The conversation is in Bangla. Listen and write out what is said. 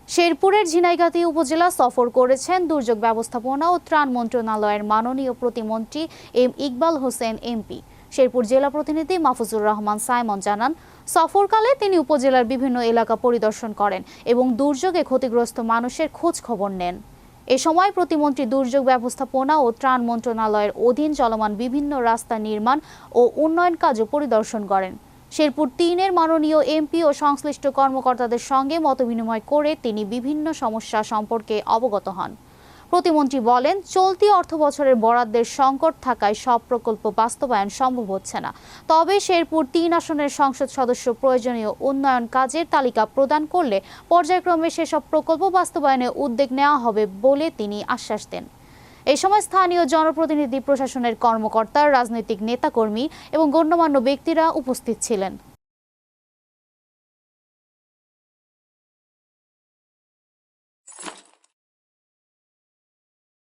শেরপুরের ঝিনাইগাতী উপজেলা সফর করেছেন দুর্যোগ ব্যবস্থাপনা ও ত্রাণ মন্ত্রণালয়ের মাননীয় প্রতিমন্ত্রী এম ইকবাল হোসেন এমপি। শেরপুর জেলা প্রতিনিধি মাহফুজুর রহমান সাইমন জানান, সফরকালে তিনি উপজেলার বিভিন্ন এলাকা পরিদর্শন করেন এবং দুর্যোগে ক্ষতিগ্রস্ত মানুষের খোঁজ খবর নেন। এ সময় প্রতিমন্ত্রী দুর্যোগ ব্যবস্থাপনা ও ত্রাণ মন্ত্রণালয়ের অধীন চলমান বিভিন্ন রাস্তা নির্মাণ ও উন্নয়ন কাজও পরিদর্শন করেন। শেরপুর ৩-এর মাননীয় এমপি ও সংশ্লিষ্ট কর্মকর্তাদের সঙ্গে মতবিনিময় করে তিনি বিভিন্ন সমস্যা সম্পর্কে অবগত হন। প্রতিমন্ত্রী বলেন, চলতি অর্থবছরের বরাদ্দের সংকট থাকায় সব প্রকল্প বাস্তবায়ন সম্ভব হচ্ছে না। তবে শেরপুর ৩ আসনের সংসদ সদস্য প্রয়োজনীয় উন্নয়ন কাজের তালিকা প্রদান করলে পর্যায়ক্রমে সেসব প্রকল্প বাস্তবায়নে উদ্যোগ নেওয়া হবে বলে তিনি আশ্বাস দেন। এই সময় স্থানীয় জনপ্রতিনিধি, প্রশাসনের কর্মকর্তা, রাজনৈতিক নেতাকর্মী এবং গণ্যমান্য ব্যক্তিরা উপস্থিত ছিলেন।